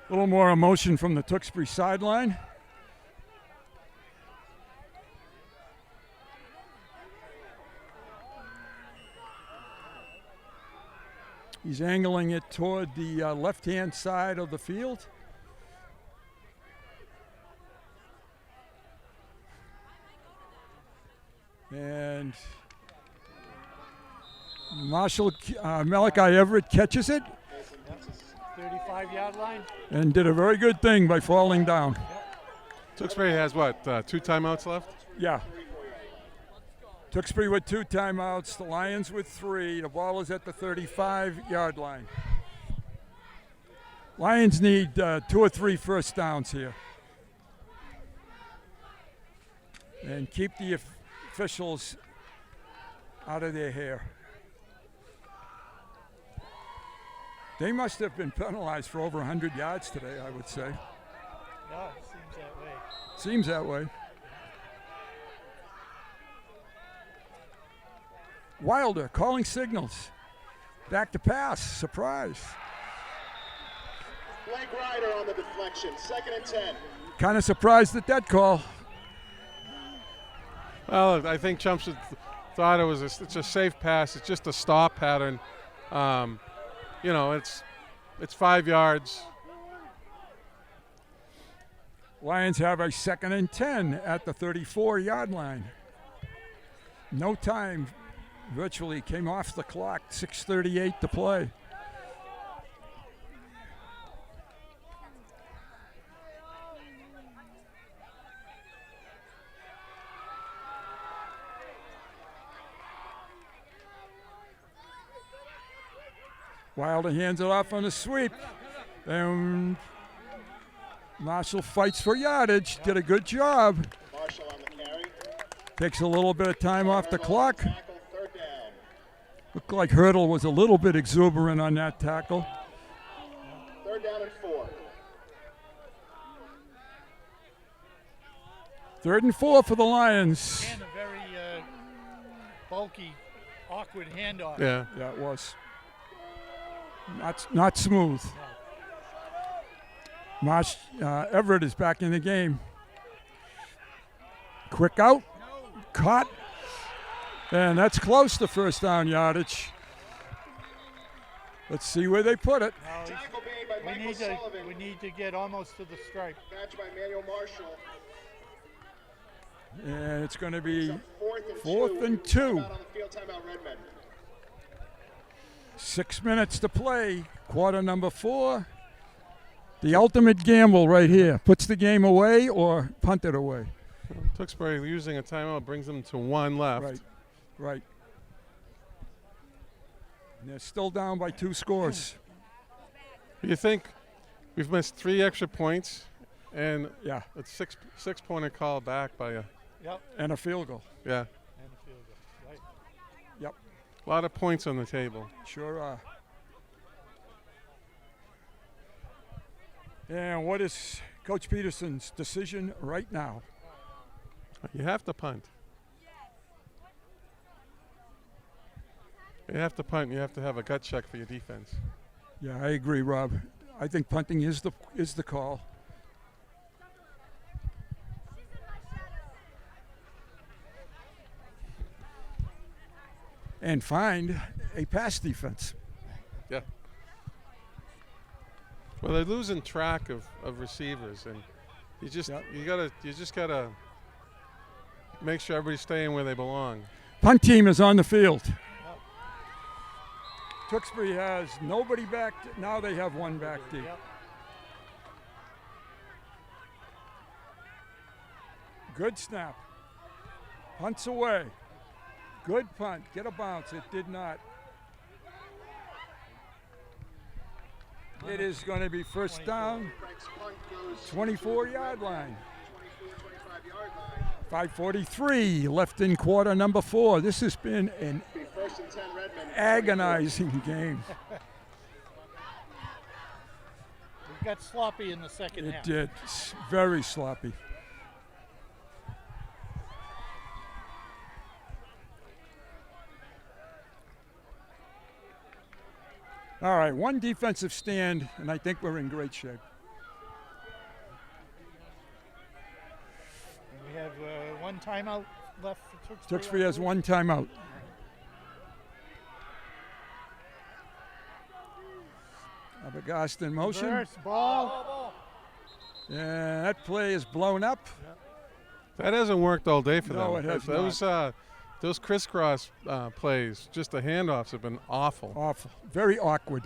A little more emotion from the Tewksbury sideline. He's angling it toward the left-hand side of the field. And Malachi Everett catches it 35-yard line. and did a very good thing by falling down. Tewksbury has what, 2 timeouts left? Yeah. Tewksbury with 2 timeouts, the Lions with 3. The ball is at the 35-yard line. Lions need 2 or 3 first downs here. And keep the officials out of their hair. They must have been penalized for over 100 yards today, I would say. Yeah, it seems that way. Seems that way. Wilder calling signals. Back to pass. Surprise. Blake Ryder on the deflection. 2nd and 10. Kind of surprised at that call. Well, I think Chelmsford thought it's a safe pass. It's just a stop pattern. You know, it's 5 yards. Lions have a 2nd and 10 at the 34-yard line. No time virtually came off the clock. 6:38 to play. Wilder hands it off on a sweep. And Marshall fights for yardage. Did a good job. Marshall on the carry. Takes a little bit of time off the clock. Tackle, 3rd down. Looked like Hurdle was a little bit exuberant on that tackle. 3rd down and 4. 3rd and 4 for the Lions. And a very bulky, awkward handoff. Yeah. Yeah, it was. Not smooth. Everett is back in the game. Quick out. Caught. And that's close to first down yardage. Let's see where they put it. No, Tackle made by we Michael Sullivan. need to get almost to the stripe. Catch by Manuel Marshall. And it's going to be 4th and 2. Timeout on the field. Timeout Redmen. 6 minutes to play. Quarter number 4. The ultimate gamble right here. Puts the game away or punt it away. Tewksbury using a timeout brings them to 1 left. Right. And they're still down by 2 scores. You think we've missed 3 extra points and Yeah, a six-pointer call back by a Yep. and a field goal. yeah. And the field goal. Right. Yep, A lot of points on the table. sure are. And what is Coach Peterson's decision right now? You have to punt. You have to punt. You have to have a gut check for your defense. Yeah, I agree, Rob. I think punting is the call. And find a pass defense. Yeah. Well, they're losing track of receivers, and you just gotta make sure everybody's staying where they belong. Punt team is on the field. Tewksbury has nobody back. Now they have one back deep. Yep. Good snap. Punts away. Good punt. Get a bounce. It did not. It is going to be first down, Frank's punt goes 24-yard line. 25-yard line. 5:43 left in quarter number 4. This has been an Be 1st and 10 Redmen. agonizing game. We got sloppy in the second It half. did. Very sloppy. All right, one defensive stand, and I think we're in great shape. And we have one timeout left for Tewksbury. Tewksbury has one timeout. Abagast in motion. Reverse ball. And that play is blown up. That hasn't worked all day for them. No, it has Those crisscross plays, just the handoffs have been awful. Awful. Very awkward.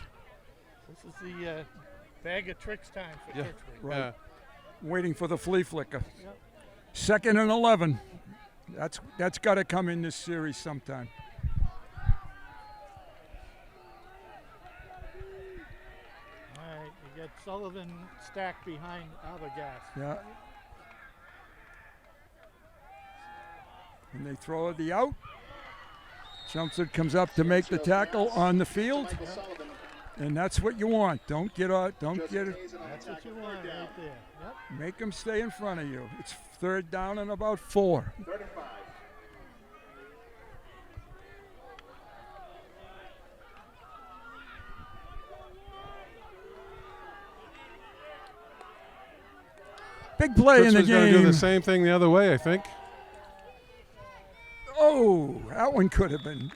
This is the bag of tricks time for Yeah. Tewksbury. Right. Yeah. Waiting for the flea flicker. Yep. 2nd and 11. That's got to come in this series sometime. All right, you got Sullivan stacked behind Arbogast. Yeah. And they throw the out. Chelmsford comes up to make the tackle on the field. And that's what you want. Don't get out. Don't get it. That's what you want right there. Yep. Make them stay in front of you. It's 3rd down and about 4. 35. Big play in the Tewksbury's going to do game. the same thing the other way, I think. Oh, that one could have been.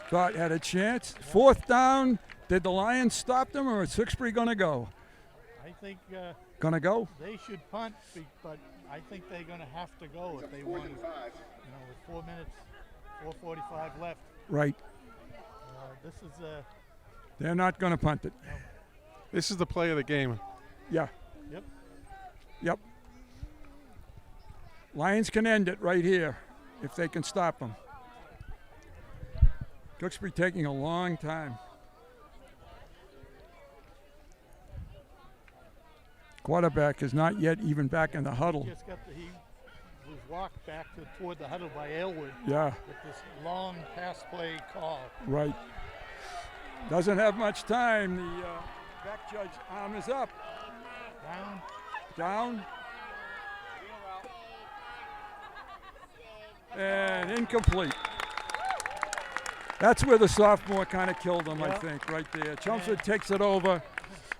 Thought had a chance. 4th down. Did the Lions stop them, or is Tewksbury going to go? I think Going to go? they should punt, but I think they're going to have to go if they want to. 4th and 5. With 4 minutes, 4:45 left. Right. This is They're not going to punt it. This is the play of the game. Yeah. Yep. Yep. Lions can end it right here if they can stop them. Tewksbury taking a long time. Quarterback is not yet even back in the huddle. he was walked back toward the huddle by Aylward Yeah, with this long pass play call. right. Doesn't have much time. The back judge arm is up. Down. Down. And incomplete. That's where the sophomore kind of killed him, I Yeah. think, right there. Chelmsford takes it over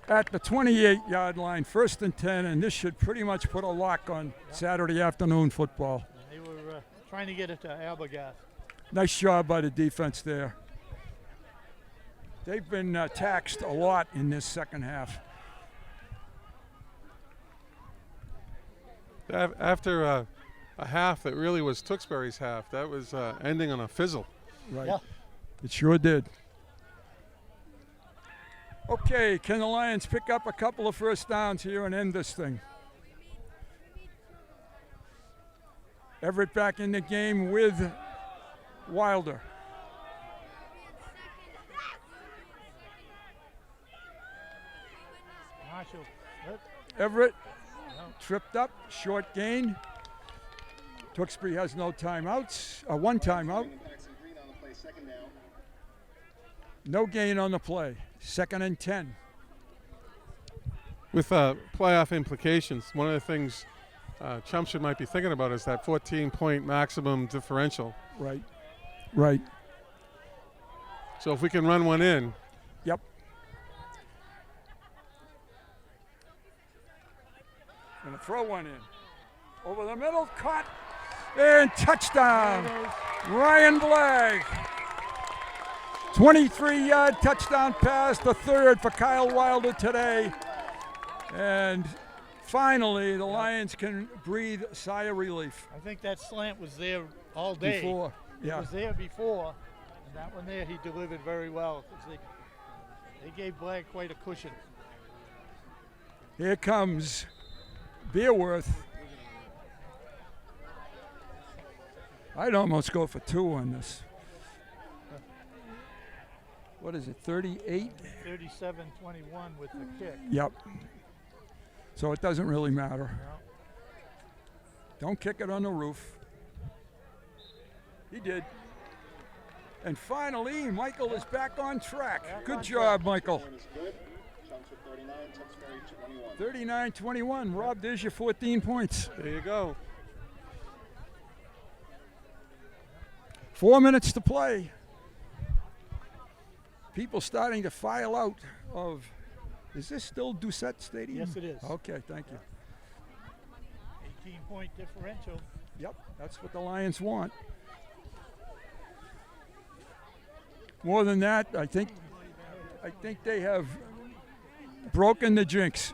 at the 28-yard line, 1st and 10, and this should pretty much put a lock on Saturday afternoon football. They were trying to get it to Arbogast. Nice job by the defense there. They've been taxed a lot in this second half. After a half that really was Tewksbury's half, that was ending on a fizzle. Right. Yeah. It sure did. Okay, can the Lions pick up a couple of first downs here and end this thing? Everett back in the game with Wilder. Marshall. Everett tripped up, short gain. Tewksbury has no timeouts, one timeout. Paxton Green on the play, 2nd down. No gain on the play, 2nd and 10. With playoff implications, one of the things Chelmsford might be thinking about is that 14-point maximum differential. Right, right. So if we can run one in, Yep. Gonna throw one in. Over the middle, caught, and touchdown. Ryan Blagg. 23-yard touchdown pass, the 3rd for Kyle Wilder today. And finally, the Lions can breathe a sigh of relief. I think that slant was there all day. Before, It yeah. was there before, and that one there he delivered very well. 'Cause they gave Blagg quite a cushion. Here comes Beerworth. I'd almost go for 2 on this. What is it, 38? 37-21 with the kick. Yep. So it doesn't really matter. Don't kick it on the roof. He did. And finally, Michael is back on track. Good job, Michael. Point is good. Chelmsford 39, Tewksbury 21. 39-21. Rob, there's your 14 points. there you go. 4 minutes to play. People starting to file out of, is this still Doucette Stadium? Yes, it is. Okay, thank you. 18-point differential. Yep, that's what the Lions want. More than that, I think they have broken the jinx.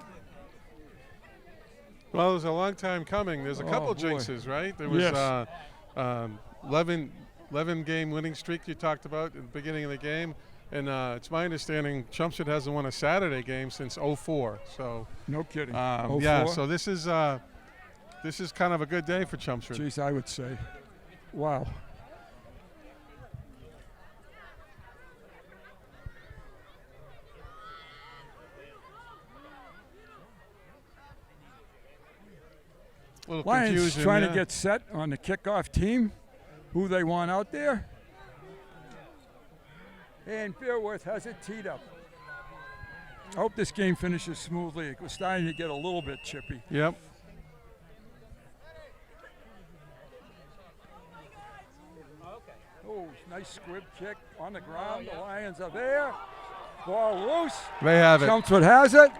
Well, it was a long time coming. There's a couple Oh, boy. jinxes, right? There was Yes. 11-game winning streak you talked about at the beginning of the game. And it's my understanding Chelmsford hasn't won a Saturday game since 04. So, No kidding. yeah, 04? so this is kind of a good day for Chelmsford. Geez, I would say. Wow. little Lions confusion. trying yeah. to get set on the kickoff team, who they want out there. And Beerworth has it teed up. I hope this game finishes smoothly. It was starting to get a little bit chippy. Yep. Oh, nice squib kick on the ground. The Lions are there. Ball loose. They have it. Chelmsford has it.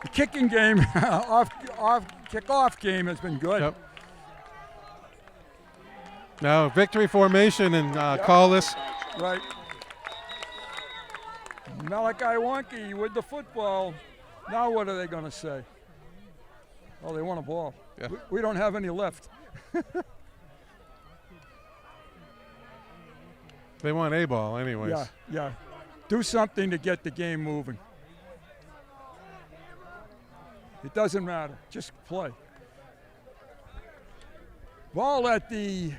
The kicking game, kickoff game has been good. Yep. Now victory formation and call this. Right. Malachi Wonky with the football. Now what are they going to say? Oh, they want a ball. Yeah. We don't have any left. They want a ball anyways. Yeah, yeah. Do something to get the game moving. It doesn't matter. Just play. Ball at the,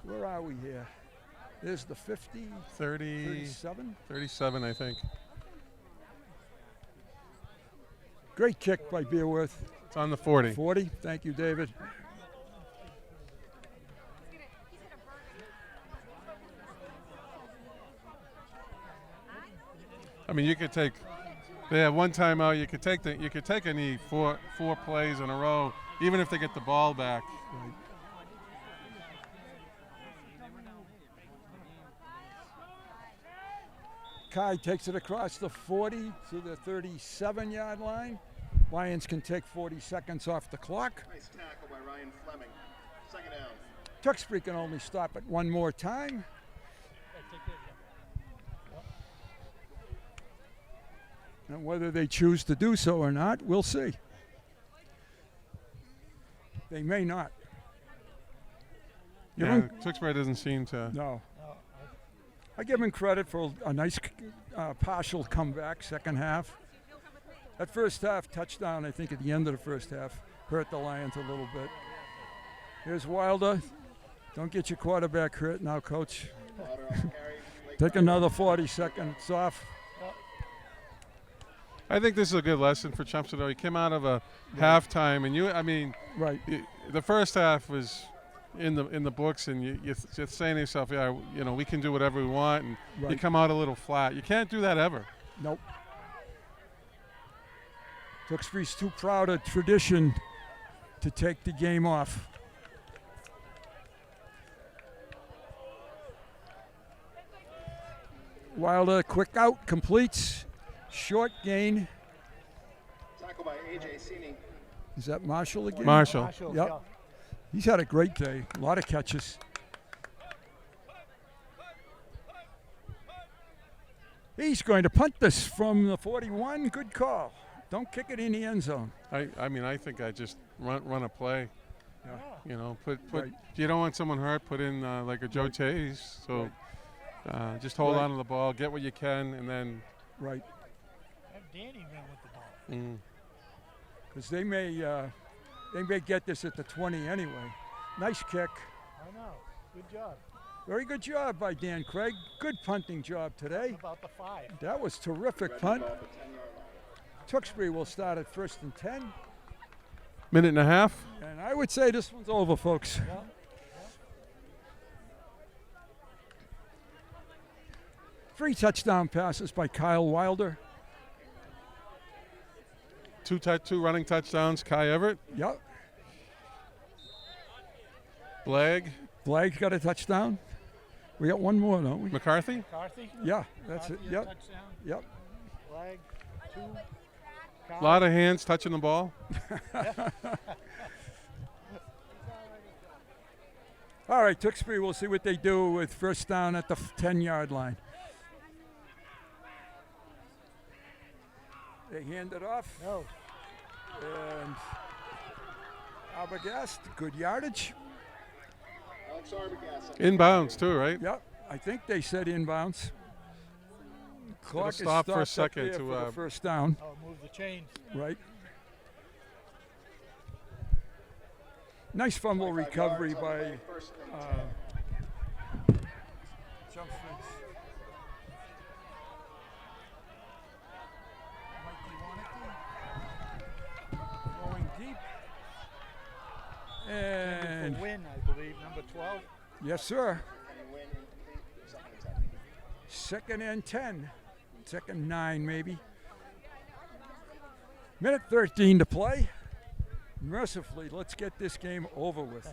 where are we here? There's the 50, 37? 37, I think. Great kick by Beerworth. It's on the 40. 40. Thank you, David. I mean, you could take. They have one timeout. You could take any four plays in a row, even if they get the ball back. Right. Kai takes it across the 40 to the 37-yard line. Lions can take 40 seconds off the clock. Nice tackle by Ryan Fleming. Second down. Tewksbury can only stop it one more time. And whether they choose to do so or not, we'll see. They may not. You Yeah, know- Tewksbury doesn't seem to. No. I give him credit for a nice partial comeback, second half. That first half touchdown, I think, at the end of the first half, hurt the Lions a little bit. Here's Wilder. Don't get your quarterback hurt now, Coach. Lauder on carry. Lake Take another 40 seconds off. I think this is a good lesson for Chelmsford. He came out of a halftime, and Right. the first half was in the books, and you're just saying to yourself, yeah, we can do whatever we want, and you Right. come out a little flat. You can't do that ever. Nope. Tewksbury's too proud of tradition to take the game off. Wilder, quick out, completes. Short gain. Tackle by A.J. Sini. Is that Marshall again? Marshall. Yep. He's had a great day. A lot of catches. He's going to punt this from the 41. Good call. Don't kick it in the end zone. I think I just run a play. Yeah. Put. Right. You don't want someone hurt. Put in like a Joe Chase. So just hold Right. on to the ball, get what you can, and then. Right. Have Danny run with the ball. Because they may get this at the 20 anyway. Nice kick. I know. Good job. Very good job by Dan Craig. Good punting job today. About the 5. That was terrific Red punt. ball at the 10-yard line. Tewksbury will start at 1st and 10. Minute and a half. And I would say this one's over, folks. Yeah. 3 touchdown passes by Kyle Wilder. Two running touchdowns. Kai Everett. Yep. Blag. Blagg's got a touchdown. We got one more, don't we? McCarthy. McCarthy. Yeah, that's it. McCarthy, a Yep. Touchdown. Yep. Flag. 2. A lot of hands touching the ball. All right, Tewksbury, we'll see what they do with first down at the 10-yard line. They hand it off. No. And Arbogast, good yardage. Alex Arbogast. Inbounds too, right? Yep, I think they said inbounds. Clock is stop for a stopped up second there to, for the first down, Oh, move the chains. right? Nice fumble 25 recovery yards on the by play, first and 10. Chelmsford's Mikey Waneke. Going deep. And For win, I believe, number 12. yes, sir. And win incomplete, second and 10. 2nd and 10. 2nd 9, maybe. Minute 13 to play. Mercifully, let's get this game over with.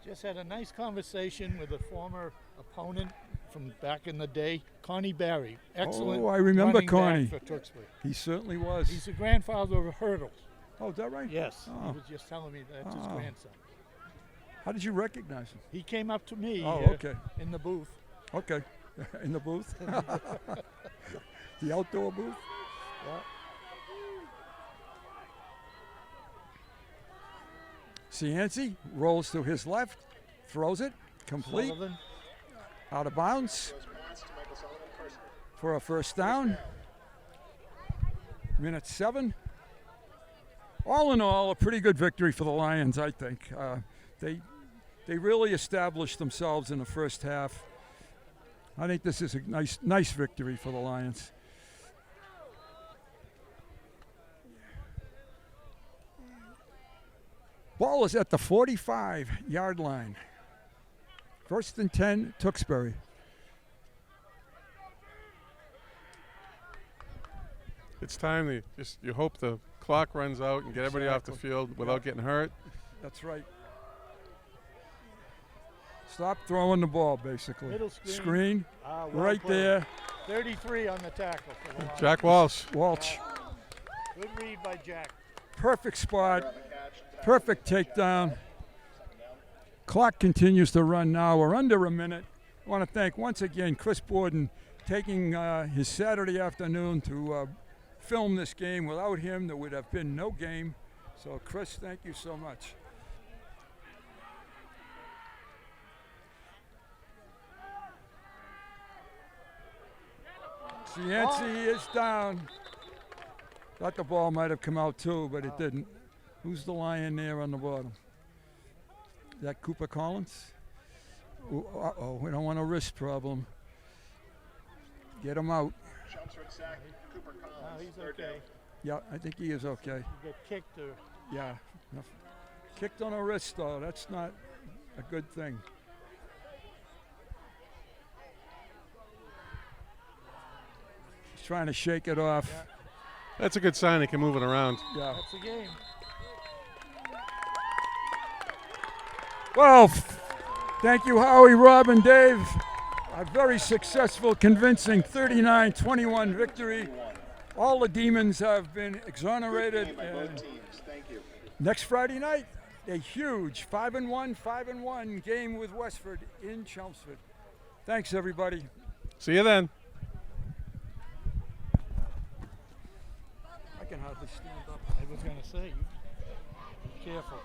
Just had a nice conversation with a former opponent from back in the day, Connie Barry. Excellent. Oh, I remember running back Connie. for Tewksbury. He certainly was. He's the grandfather of hurdles. Oh, is that right? Yes, Oh. he was just telling me that's his Oh. grandson. How did you recognize him? He came up to me Oh, okay. in the booth. Okay. In the booth? The outdoor booth? Yeah. Cianci rolls to his left, throws it, complete, Sullivan. out of bounds Goes pass to Michael Sullivan first. for a first down. Minute 7. All in all, a pretty good victory for the Lions, I think. They really established themselves in the first half. I think this is a nice victory for the Lions. Ball is at the 45-yard line. 1st and 10, Tewksbury. It's time to you hope the clock runs out and get everybody off the field without getting hurt. That's right. Stop throwing the ball, basically. Middle screen. Screen, Well right played. there. 33 on the tackle for the Lions. Jack Walsh. Walsh. Good read by Jack. Perfect spot. Grab a catch. Perfect takedown. Clock continues to run now. We're under a minute. I want to thank once again Chris Borden taking his Saturday afternoon to film this game. Without him, there would have been no game. So, Chris, thank you so much. Cianci is down. Thought the ball might have come out too, but it didn't. Who's the Lion there on the bottom? Is that Cooper Collins? Ooh, uh-oh, we don't want a wrist problem. Get him out. Chelmsford sack. Cooper No, Collins. he's third okay. down. Yeah, I think he is okay. You get kicked or Yeah. Kicked on a wrist, though. That's not a good thing. He's trying to shake it off. That's a good sign. He can move it around. Yeah. that's the game. Well, thank you, Howie, Rob, and Dave. A very successful, convincing 39-21 victory. All the demons have been exonerated. Game by both And teams. Thank you. next Friday night, a huge 5-1 game with Westford in Chelmsford. Thanks, everybody. See you then. I can hardly stand up. I was going to say, be careful.